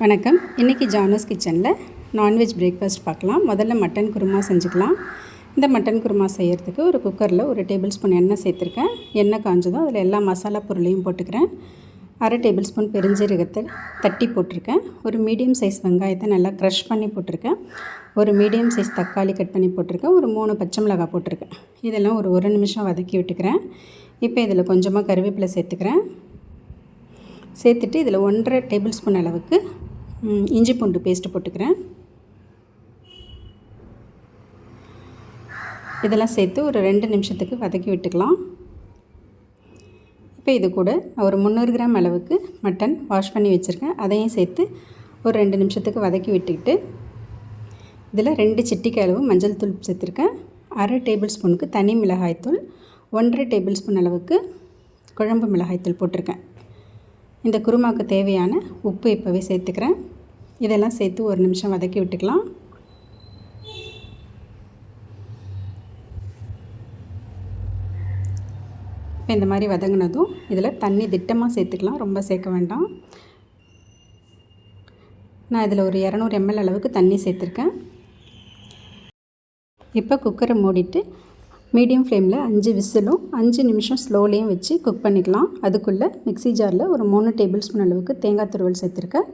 வணக்கம். இன்றைக்கி ஜானூஸ் கிச்சனில் நான்வெஜ் பிரேக்ஃபாஸ்ட் பார்க்கலாம். முதல்ல மட்டன் குருமா செஞ்சுக்கலாம். இந்த மட்டன் குருமா செய்கிறதுக்கு ஒரு குக்கரில் ஒரு டேபிள் ஸ்பூன் எண்ணெய் சேர்த்துருக்கேன். எண்ணெய் காஞ்சதும் அதில் எல்லா மசாலா பொருளையும் போட்டுக்கிறேன். அரை டேபிள் ஸ்பூன் பெருஞ்சீரகத்தை தட்டி போட்டிருக்கேன். ஒரு மீடியம் சைஸ் வெங்காயத்தை நல்லா க்ரஷ் பண்ணி போட்டிருக்கேன். ஒரு மீடியம் சைஸ் தக்காளி கட் பண்ணி போட்டிருக்கேன். ஒரு 3 பச்சை மிளகாய் போட்டிருக்கேன். இதெல்லாம் ஒரு நிமிஷம் வதக்கி விட்டுக்கிறேன். இப்போ இதில் கொஞ்சமாக கருவேப்பிலை சேர்த்துக்கிறேன். சேர்த்துட்டு இதில் 1.5 டேபிள் ஸ்பூன் அளவுக்கு இஞ்சி பூண்டு பேஸ்ட்டு போட்டுக்கிறேன். இதெல்லாம் சேர்த்து ஒரு 2 நிமிஷத்துக்கு வதக்கி விட்டுக்கலாம். இப்போ இது கூட ஒரு 300 கிராம் அளவுக்கு மட்டன் வாஷ் பண்ணி வச்சுருக்கேன். அதையும் சேர்த்து ஒரு 2 நிமிஷத்துக்கு வதக்கி விட்டுக்கிட்டு இதில் 2 சிட்டிகை அளவு மஞ்சள் தூள் சேர்த்துருக்கேன். அரை டேபிள் ஸ்பூனுக்கு தனி மிளகாய்த்தூள், 1.5 டேபிள் ஸ்பூன் அளவுக்கு குழம்பு மிளகாய்த்தூள் போட்டிருக்கேன். இந்த குருமாவுக்கு தேவையான உப்பு இப்போவே சேர்த்துக்கிறேன். இதெல்லாம் சேர்த்து ஒரு நிமிஷம் வதக்கி விட்டுக்கலாம். இப்போ இந்த மாதிரி வதங்கினதும் இதில் தண்ணி திட்டமாக சேர்த்துக்கலாம், ரொம்ப சேர்க்க வேண்டாம். நான் இதில் ஒரு 200 ml அளவுக்கு தண்ணி சேர்த்துருக்கேன். இப்போ குக்கரை மூடிட்டு மீடியம் ஃப்ளேமில் 5 விசிலும் 5 நிமிஷம் ஸ்லோலேயும் வச்சு குக் பண்ணிக்கலாம். அதுக்குள்ளே மிக்ஸி ஜாரில் ஒரு 3 டேபிள் ஸ்பூன் அளவுக்கு தேங்காய் துருவல் சேர்த்துருக்கேன்.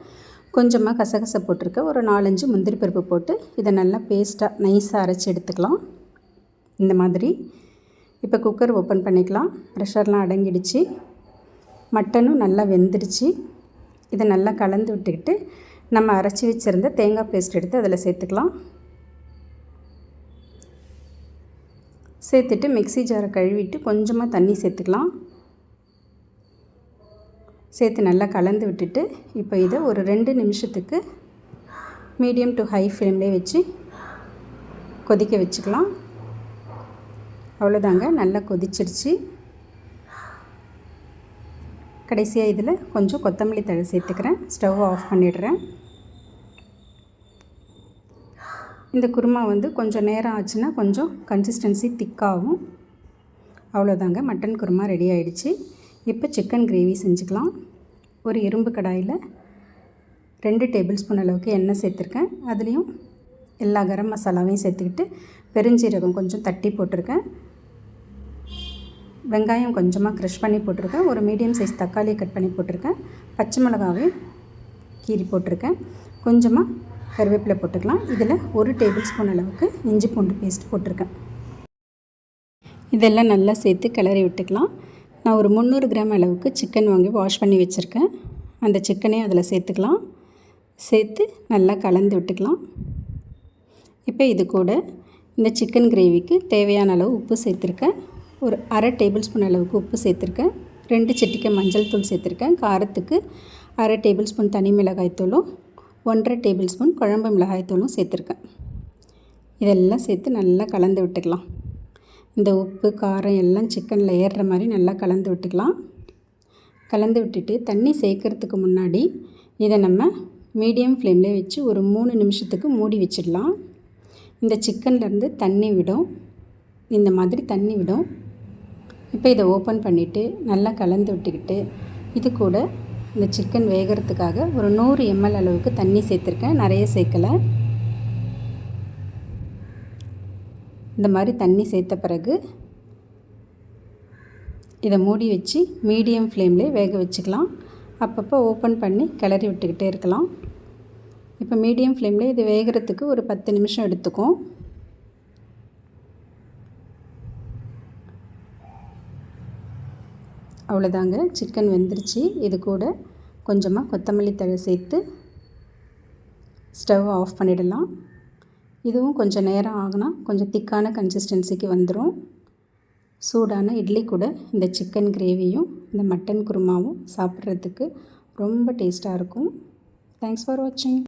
கொஞ்சமாக கசகசை போட்டிருக்கேன். ஒரு 4-5 முந்திரி பருப்பு போட்டு இதை நல்லா பேஸ்ட்டாக நைஸாக அரைச்சி எடுத்துக்கலாம். இந்த மாதிரி இப்போ குக்கர் ஓப்பன் பண்ணிக்கலாம். ப்ரெஷர்லாம் அடங்கிடுச்சு. மட்டனும் நல்லா வெந்துடுச்சு. இதை நல்லா கலந்து விட்டுக்கிட்டு நம்ம அரைச்சி வச்சுருந்த தேங்காய் பேஸ்ட் எடுத்து அதில் சேர்த்துக்கலாம். சேர்த்துட்டு மிக்ஸி ஜாரை கழுவிட்டு கொஞ்சமாக தண்ணி சேர்த்துக்கலாம். சேர்த்து நல்லா கலந்து விட்டுட்டு இப்போ இதை ஒரு 2 நிமிஷத்துக்கு மீடியம் டு ஹை ஃப்ளேம்லேயே வச்சு கொதிக்க வச்சுக்கலாம். அவ்வளோதாங்க, நல்லா கொதிச்சிருச்சு. கடைசியாக இதில் கொஞ்சம் கொத்தமல்லி தழை சேர்த்துக்கிறேன். ஸ்டவ் ஆஃப் பண்ணிடுறேன். இந்த குருமா கொஞ்சம் நேரம் ஆச்சுன்னா கொஞ்சம் கன்சிஸ்டன்சி திக்காகும். அவ்வளோதாங்க, மட்டன் குருமா ரெடி ஆகிடுச்சு. இப்போ சிக்கன் கிரேவி செஞ்சுக்கலாம். ஒரு இரும்பு கடாயில் 2 டேபிள் ஸ்பூன் அளவுக்கு எண்ணெய் சேர்த்துருக்கேன். அதுலேயும் எல்லா கரம் மசாலாவையும் சேர்த்துக்கிட்டு பெருஞ்சீரகம் கொஞ்சம் தட்டி போட்டிருக்கேன். வெங்காயம் கொஞ்சமாக க்ரஷ் பண்ணி போட்டிருக்கேன். ஒரு மீடியம் சைஸ் தக்காளியை கட் பண்ணி போட்டிருக்கேன். பச்சை மிளகாவையும் கீறி போட்டிருக்கேன். கொஞ்சமாக கருவேப்பிலை போட்டுக்கலாம். இதில் 1 டேபிள் ஸ்பூன் அளவுக்கு இஞ்சி பூண்டு பேஸ்ட் போட்டிருக்கேன். இதெல்லாம் நல்லா சேர்த்து கிளறி விட்டுக்கலாம். நான் ஒரு 300 கிராம் அளவுக்கு சிக்கன் வாங்கி வாஷ் பண்ணி வச்சுருக்கேன். அந்த சிக்கனையும் அதில் சேர்த்துக்கலாம். சேர்த்து நல்லா கலந்து விட்டுக்கலாம். இப்போ இது கூட இந்த சிக்கன் கிரேவிக்கு தேவையான அளவு உப்பு சேர்த்துருக்கேன். ஒரு அரை டேபிள் ஸ்பூன் அளவுக்கு உப்பு சேர்த்துருக்கேன். 2 சிட்டிகை மஞ்சள் தூள் சேர்த்துருக்கேன். காரத்துக்கு அரை டேபிள் ஸ்பூன் தனி மிளகாய் தூளும் 1.5 டேபிள் ஸ்பூன் குழம்பு மிளகாய் தூளும் சேர்த்துருக்கேன். இதெல்லாம் சேர்த்து நல்லா கலந்து விட்டுக்கலாம். இந்த உப்பு காரம் எல்லாம் சிக்கனில் ஏறுற மாதிரி நல்லா கலந்து விட்டுக்கலாம். கலந்து விட்டுட்டு தண்ணி சேர்க்கறதுக்கு முன்னாடி இதை நம்ம மீடியம் ஃப்ளேம்லேயே வச்சு ஒரு 3 நிமிஷத்துக்கு மூடி வச்சிடலாம். இந்த சிக்கன்லேருந்து தண்ணி விடும், இந்த மாதிரி தண்ணி விடும். இப்போ இதை ஓப்பன் பண்ணிவிட்டு நல்லா கலந்து விட்டுக்கிட்டு இது கூட இந்த சிக்கன் வேகிறதுக்காக ஒரு 100 ml அளவுக்கு தண்ணி சேர்த்துருக்கேன். நிறைய சேர்க்கலை. இந்த மாதிரி தண்ணி சேர்த்த பிறகு இதை மூடி வச்சு மீடியம் ஃப்ளேம்லேயே வேக வச்சுக்கலாம். அப்பப்போ ஓப்பன் பண்ணி கிளறி விட்டுக்கிட்டே இருக்கலாம். இப்போ மீடியம் ஃப்ளேம்லேயே இது வேகிறதுக்கு ஒரு 10 நிமிஷம் எடுத்துக்கும். அவ்வளோதாங்க, சிக்கன் வெந்துருச்சு. இது கூட கொஞ்சமாக கொத்தமல்லி தழை சேர்த்து ஸ்டவ் ஆஃப் பண்ணிடலாம். இதுவும் கொஞ்சம் நேரம் ஆகுனா கொஞ்சம் திக்கான கன்சிஸ்டன்சிக்கு வந்துடும். சூடான இட்லி கூட இந்த சிக்கன் கிரேவியும் இந்த மட்டன் குருமாவும் சாப்பிட்றதுக்கு ரொம்ப டேஸ்ட்டாக இருக்கும். தேங்க்ஸ் ஃபார் வாட்சிங்.